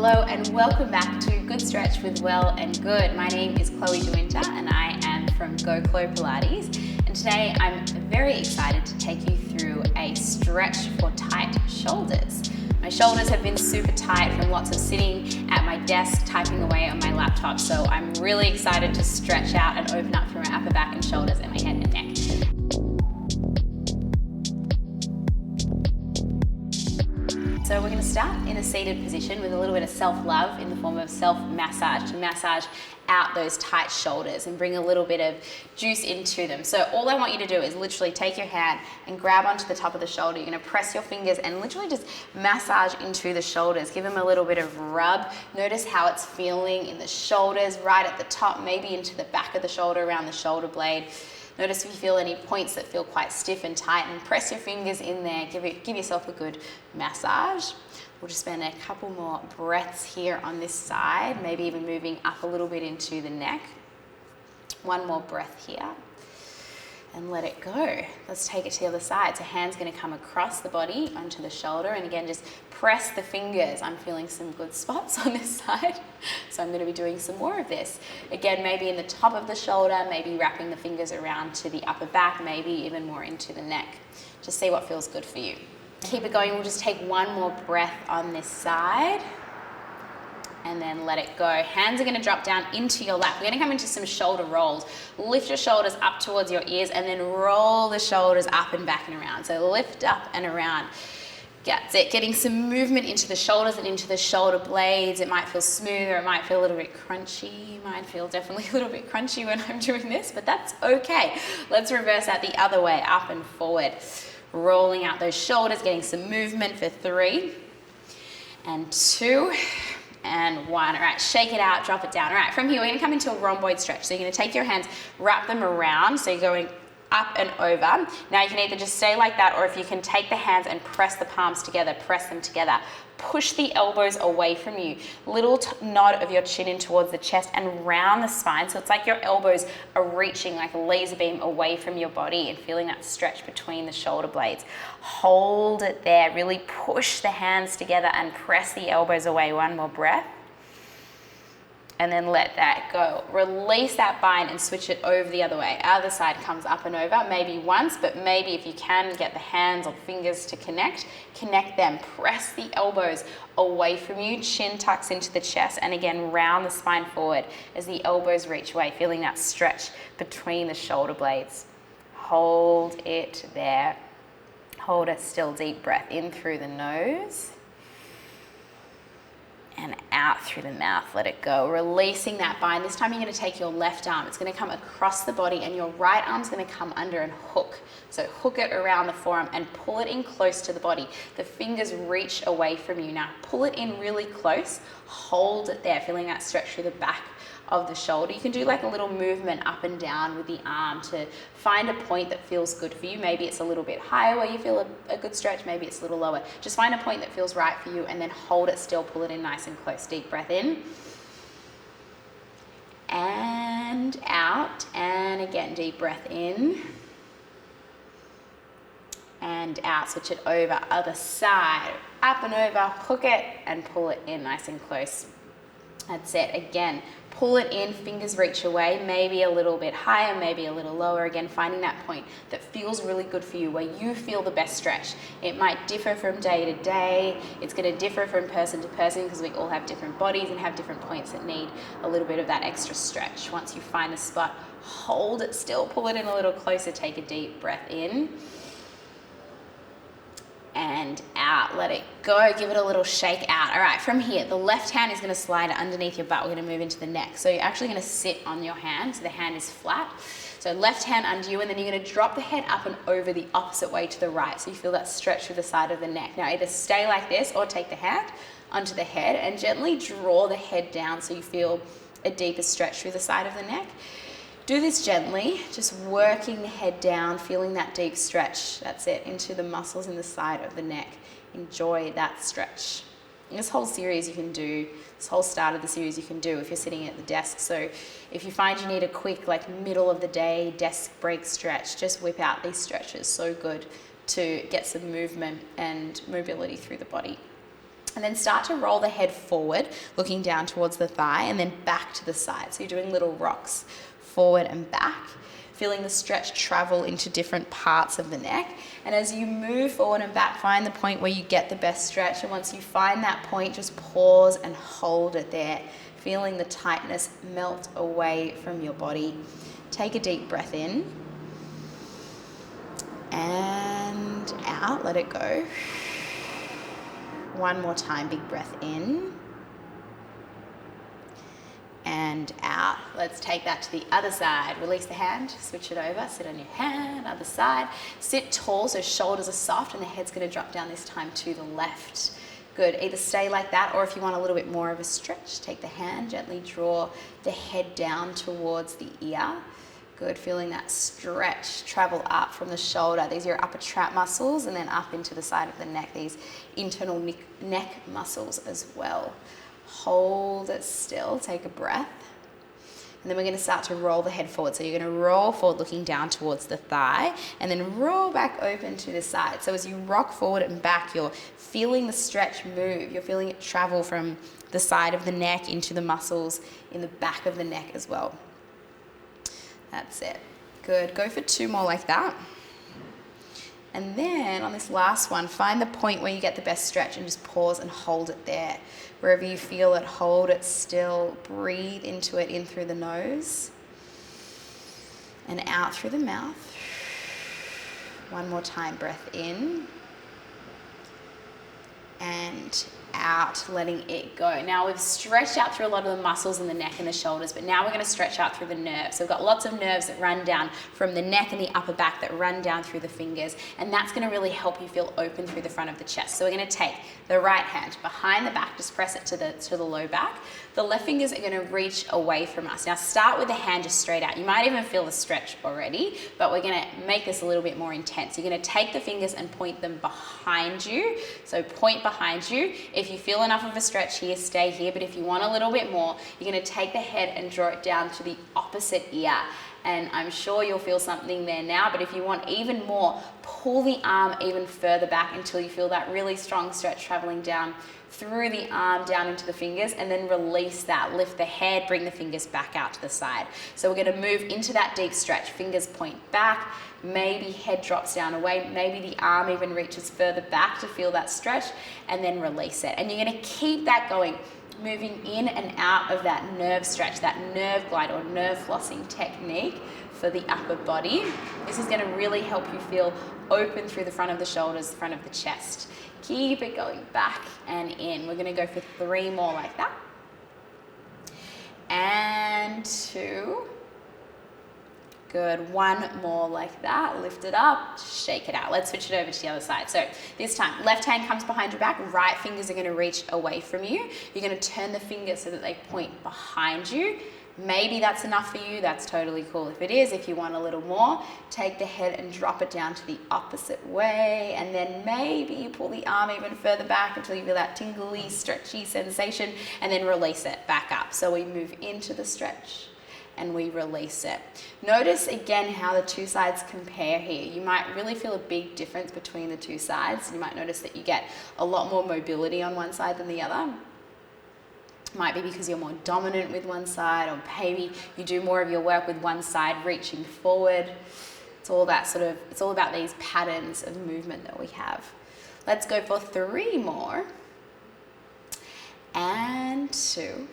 Hello and welcome back to Good Stretch with Well and Good. My name is Chloe DeWinter and I am from Go Chlo Pilates. And today I'm very excited to take you through a stretch for tight shoulders. My shoulders have been super tight from lots of sitting at my desk typing away on my laptop. So I'm really excited to stretch out and open up through my upper back and shoulders and my head and neck. So we're going to start in a seated position with a little bit of self-love in the form of self-massage to massage out those tight shoulders and bring a little bit of juice into them. So all I want you to do is literally take your hand and grab onto the top of the shoulder. You're going to press your fingers and literally just massage into the shoulders. Give them a little bit of rub. Notice how it's feeling in the shoulders, right at the top, maybe into the back of the shoulder, around the shoulder blade. Notice if you feel any points that feel quite stiff and tight, and press your fingers in there. Give yourself a good massage. We'll just spend a couple more breaths here on this side, maybe even moving up a little bit into the neck. One more breath here. And let it go. Let's take it to the other side. So hand's going to come across the body onto the shoulder, and again just press the fingers. I'm feeling some good spots on this side, so I'm going to be doing some more of this. Again, maybe in the top of the shoulder, maybe wrapping the fingers around to the upper back, maybe even more into the neck. Just see what feels good for you. Keep it going. We'll just take one more breath on this side. And then let it go. Hands are going to drop down into your lap. We're going to come into some shoulder rolls. Lift your shoulders up towards your ears and then roll the shoulders up and back and around. So lift up and around. That's it. Getting some movement into the shoulders and into the shoulder blades. It might feel smooth or it might feel a little bit crunchy. Mine feel definitely a little bit crunchy when I'm doing this, but that's okay. Let's reverse that the other way, up and forward. Rolling out those shoulders, getting some movement for 3 and 2 and 1. All right, shake it out, drop it down. All right, from here, we're gonna come into a rhomboid stretch. So you're gonna take your hands, wrap them around, so you're going up and over. Now you can either just stay like that, or if you can take the hands and press the palms together, press them together. Push the elbows away from you. Little nod of your chin in towards the chest and round the spine. So it's like your elbows are reaching like a laser beam away from your body and feeling that stretch between the shoulder blades. Hold it there. Really push the hands together and press the elbows away. One more breath. And then let that go. Release that bind and switch it over the other way. Other side comes up and over, maybe once, but maybe if you can get the hands or fingers to connect them. Press the elbows away from you, chin tucks into the chest, and again, round the spine forward as the elbows reach away, feeling that stretch between the shoulder blades. Hold it there. Hold a still deep breath in through the nose. And out through the mouth, let it go. Releasing that bind. This time you're going to take your left arm. It's going to come across the body and your right arm's going to come under and hook. So hook it around the forearm and pull it in close to the body. The fingers reach away from you. Now pull it in really close. Hold it there, feeling that stretch through the back of the shoulder. You can do like a little movement up and down with the arm to find a point that feels good for you. Maybe it's a little bit higher where you feel a good stretch, maybe it's a little lower. Just find a point that feels right for you and then hold it still, pull it in nice and close. Deep breath in and out, and again deep breath in and out. Switch it over, other side, up and over, hook it and pull it in nice and close. That's it. Again, pull it in, fingers reach away, maybe a little bit higher, maybe a little lower. Again, finding that point that feels really good for you, where you feel the best stretch. It might differ from day to day. It's going to differ from person to person because we all have different bodies and have different points that need a little bit of that extra stretch. Once you find the spot, hold it still, pull it in a little closer, take a deep breath in. And out, let it go, give it a little shake out. All right, from here, the left hand is gonna slide underneath your butt. We're gonna move into the neck. So you're actually gonna sit on your hand, so the hand is flat. So left hand under you, and then you're gonna drop the head up and over the opposite way to the right. So you feel that stretch through the side of the neck. Now either stay like this or take the hand onto the head and gently draw the head down so you feel a deeper stretch through the side of the neck. Do this gently, just working the head down, feeling that deep stretch. That's it, into the muscles in the side of the neck. Enjoy that stretch. And this whole series you can do, this whole start of the series you can do if you're sitting at the desk. So if you find you need a quick, like middle of the day desk break stretch, just whip out these stretches. So good to get some movement and mobility through the body. And then start to roll the head forward, looking down towards the thigh, and then back to the side. So you're doing little rocks forward and back, feeling the stretch travel into different parts of the neck. And as you move forward and back, find the point where you get the best stretch. And once you find that point, just pause and hold it there, feeling the tightness melt away from your body. Take a deep breath in and out, let it go. One more time, big breath in and out. Let's take that to the other side. Release the hand, switch it over, sit on your hand, other side. Sit tall so shoulders are soft and the head's gonna drop down this time to the left. Good, either stay like that, or if you want a little bit more of a stretch, take the hand, gently draw the head down towards the ear. Good, feeling that stretch travel up from the shoulder. These are your upper trap muscles, and then up into the side of the neck, these internal neck muscles as well. Hold it still, take a breath. And then we're gonna start to roll the head forward. So you're gonna roll forward looking down towards the thigh, and then roll back open to the side. So as you rock forward and back, you're feeling the stretch move. You're feeling it travel from the side of the neck into the muscles in the back of the neck as well. That's it. Good. Go for 2 more like that. And then on this last one, find the point where you get the best stretch and just pause and hold it there. Wherever you feel it, hold it still. Breathe into it, in through the nose and out through the mouth. One more time, breath in and out, letting it go. Now we've stretched out through a lot of the muscles in the neck and the shoulders, but now we're going to stretch out through the nerves. So we've got lots of nerves that run down from the neck and the upper back that run down through the fingers, and that's going to really help you feel open through the front of the chest. So we're going to take the right hand behind the back, just press it to the low back. The left fingers are going to reach away from us. Now start with the hand just straight out. You might even feel the stretch already, but we're going to make this a little bit more intense. You're going to take the fingers and point them behind you. So point behind you. If you feel enough of a stretch here, stay here. But if you want a little bit more, you're going to take the head and draw it down to the opposite ear. And I'm sure you'll feel something there now, but if you want even more, pull the arm even further back until you feel that really strong stretch traveling down through the arm, down into the fingers, and then release that. Lift the head, bring the fingers back out to the side. So we're gonna move into that deep stretch. Fingers point back, maybe head drops down away, maybe the arm even reaches further back to feel that stretch, and then release it. And you're gonna keep that going, moving in and out of that nerve stretch, that nerve glide or nerve flossing technique for the upper body. This is going to really help you feel open through the front of the shoulders, the front of the chest. Keep it going back and in. We're going to go for 3 more like that. And 2. Good. 1 more like that. Lift it up, shake it out. Let's switch it over to the other side. So this time, left hand comes behind your back, right fingers are going to reach away from you. You're going to turn the fingers so that they point behind you. Maybe that's enough for you. That's totally cool. If it is, if you want a little more, take the head and drop it down to the opposite way. And then maybe you pull the arm even further back until you feel that tingly, stretchy sensation, and then release it back up. So we move into the stretch and we release it. Notice again how the 2 sides compare here. You might really feel a big difference between the 2 sides. You might notice that you get a lot more mobility on one side than the other. Might be because you're more dominant with one side, or maybe you do more of your work with one side reaching forward. It's all about these patterns of movement that we have. Let's go for 3 more. And 2.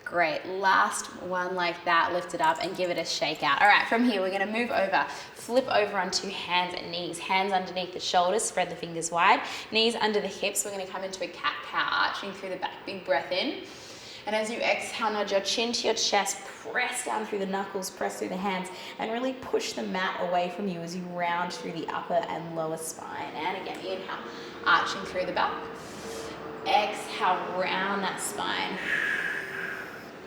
Great, last one like that, lift it up and give it a shake out. All right, from here, we're gonna move over, flip over onto hands and knees. Hands underneath the shoulders, spread the fingers wide. Knees under the hips, we're gonna come into a cat-cow, arching through the back, big breath in. And as you exhale, nod your chin to your chest, press down through the knuckles, press through the hands, and really push the mat away from you as you round through the upper and lower spine. And again, inhale, arching through the back. Exhale, round that spine.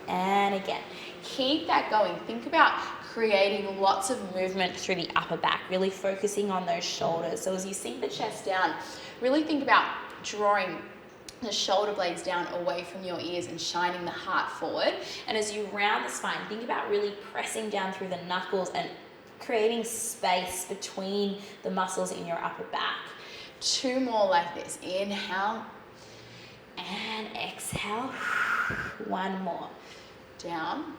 And again, keep that going. Think about creating lots of movement through the upper back, really focusing on those shoulders. So as you sink the chest down, really think about drawing the shoulder blades down away from your ears and shining the heart forward. And as you round the spine, think about really pressing down through the knuckles and creating space between the muscles in your upper back. 2 more like this. Inhale and exhale. 1 more. Down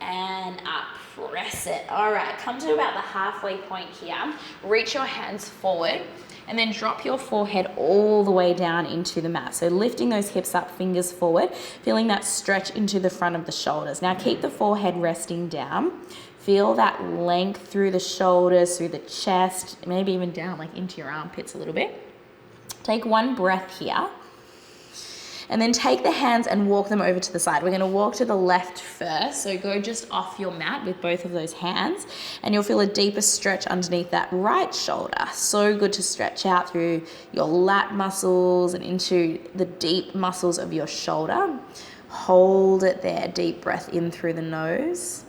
and up. Press it. All right, come to about the halfway point here. Reach your hands forward and then drop your forehead all the way down into the mat. So lifting those hips up, fingers forward, feeling that stretch into the front of the shoulders. Now keep the forehead resting down. Feel that length through the shoulders, through the chest, maybe even down like into your armpits a little bit. Take 1 breath here. And then take the hands and walk them over to the side. We're going to walk to the left first. So go just off your mat with both of those hands and you'll feel a deeper stretch underneath that right shoulder. So good to stretch out through your lat muscles and into the deep muscles of your shoulder. Hold it there. Deep breath in through the nose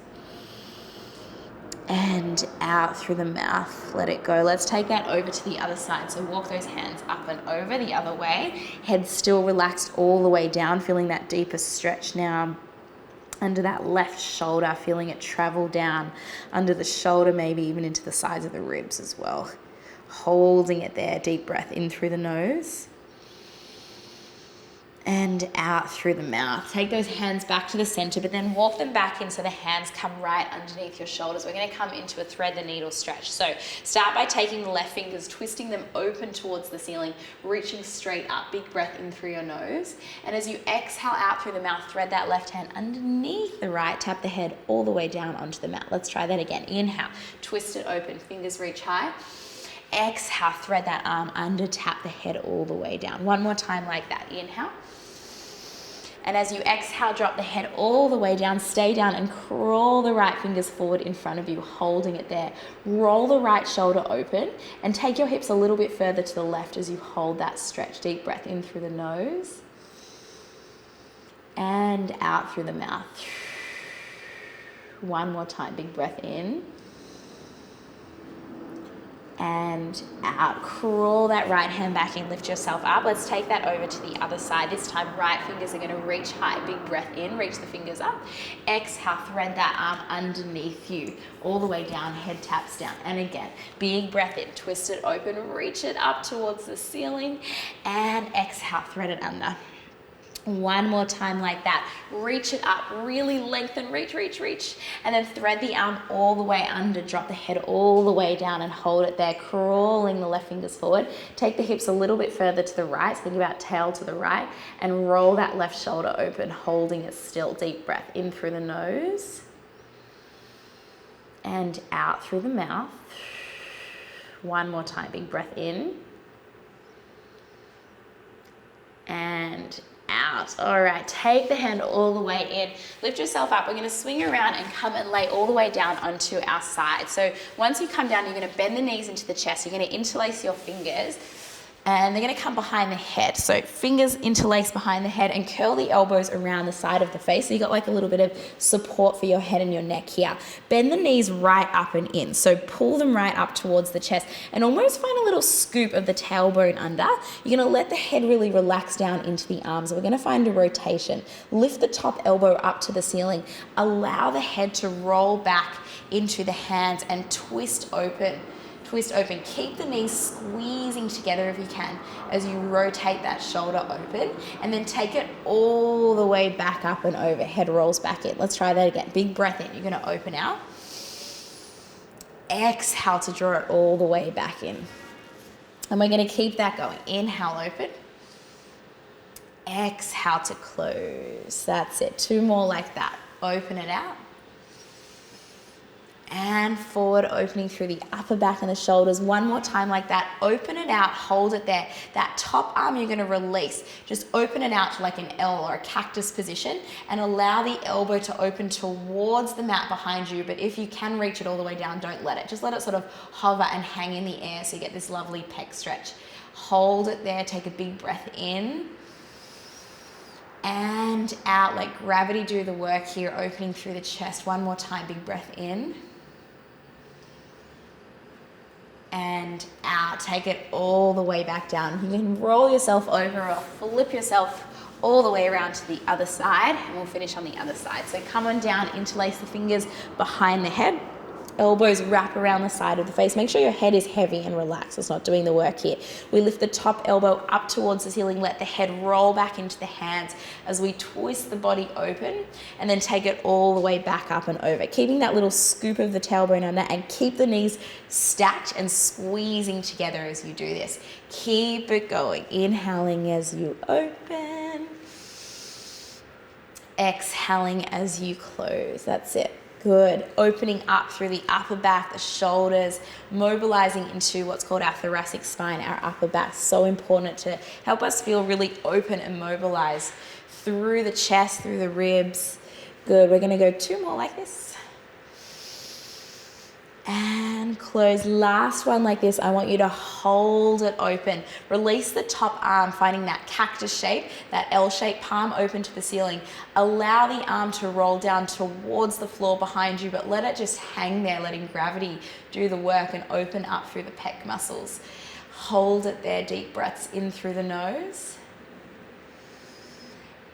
and out through the mouth. Let it go. Let's take that over to the other side. So walk those hands up and over the other way. Head still relaxed all the way down, feeling that deeper stretch now under that left shoulder, feeling it travel down under the shoulder, maybe even into the sides of the ribs as well. Holding it there. Deep breath in through the nose and out through the mouth. Take those hands back to the center, but then walk them back in so the hands come right underneath your shoulders. We're going to come into a thread the needle stretch. So start by taking the left fingers, twisting them open towards the ceiling, reaching straight up. Big breath in through your nose. And as you exhale out through the mouth, thread that left hand underneath the right, tap the head all the way down onto the mat. Let's try that again. Inhale, twist it open, fingers reach high. Exhale, thread that arm under, tap the head all the way down. 1 more time like that. Inhale. And as you exhale, drop the head all the way down, stay down and crawl the right fingers forward in front of you, holding it there. Roll the right shoulder open and take your hips a little bit further to the left as you hold that stretch. Deep breath in through the nose and out through the mouth. 1 more time, big breath in and out. Crawl that right hand back in, lift yourself up. Let's take that over to the other side. This time, right fingers are going to reach high. Big breath in, reach the fingers up. Exhale, thread that arm underneath you, all the way down, head taps down. And again, big breath in, twist it open, reach it up towards the ceiling, and exhale, thread it under. 1 more time like that. Reach it up, really lengthen, reach. And then thread the arm all the way under, drop the head all the way down and hold it there, crawling the left fingers forward. Take the hips a little bit further to the right, so think about tail to the right, and roll that left shoulder open, holding it still. Deep breath in through the nose and out through the mouth. 1 more time, big breath in and out. All right, take the hand all the way in, lift yourself up. We're going to swing around and come and lay all the way down onto our side. So once you come down, you're going to bend the knees into the chest. You're going to interlace your fingers and they're going to come behind the head. So fingers interlace behind the head and curl the elbows around the side of the face. So you got like a little bit of support for your head and your neck here. Bend the knees right up and in. So pull them right up towards the chest and almost find a little scoop of the tailbone under. You're going to let the head really relax down into the arms. We're going to find a rotation. Lift the top elbow up to the ceiling. Allow the head to roll back into the hands and twist open. Twist open. Keep the knees squeezing together if you can as you rotate that shoulder open, and then take it all the way back up and over. Head rolls back in. Let's try that again. Big breath in. You're going to open out. Exhale to draw it all the way back in. And we're going to keep that going. Inhale, open. Exhale to close. That's it. 2 more like that. Open it out. And forward, opening through the upper back and the shoulders. 1 more time like that. Open it out, hold it there. That top arm you're going to release. Just open it out to like an L or a cactus position and allow the elbow to open towards the mat behind you. But if you can reach it all the way down, don't let it. Just let it sort of hover and hang in the air so you get this lovely pec stretch. Hold it there, take a big breath in and out. Let gravity do the work here, opening through the chest. 1 more time, big breath in. And out. Take it all the way back down. You can roll yourself over or flip yourself all the way around to the other side, and we'll finish on the other side. So come on down, interlace the fingers behind the head. elbows wrap around the side of the face. Make sure your head is heavy and relaxed. It's not doing the work here. We lift the top elbow up towards the ceiling, let the head roll back into the hands as we twist the body open, and then take it all the way back up and over. Keeping that little scoop of the tailbone under, and keep the knees stacked and squeezing together as you do this. Keep it going. Inhaling as you open. Exhaling as you close. That's it. Good. Opening up through the upper back, the shoulders, mobilizing into what's called our thoracic spine, our upper back. So important to help us feel really open and mobilized through the chest, through the ribs. Good. We're going to go 2 more like this. And close. Last one like this. I want you to hold it open. Release the top arm, finding that cactus shape, that L-shaped, palm open to the ceiling. Allow the arm to roll down towards the floor behind you, but let it just hang there, letting gravity do the work and open up through the pec muscles. Hold it there. Deep breaths in through the nose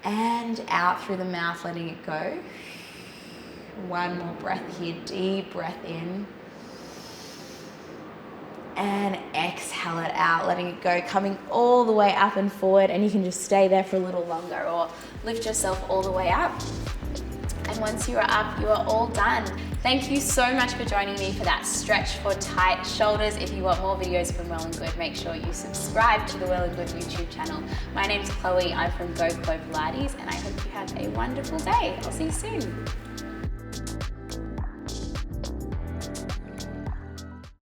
and out through the mouth, letting it go. One more breath here. Deep breath in. And exhale it out, letting it go, coming all the way up and forward, and you can just stay there for a little longer or lift yourself all the way up. And once you are up, you are all done. Thank you so much for joining me for that stretch for tight shoulders. If you want more videos from Well+Good, make sure you subscribe to the Well+Good YouTube channel. My name's Chloe, I'm from Go Chlo Pilates, and I hope you have a wonderful day. I'll see you soon.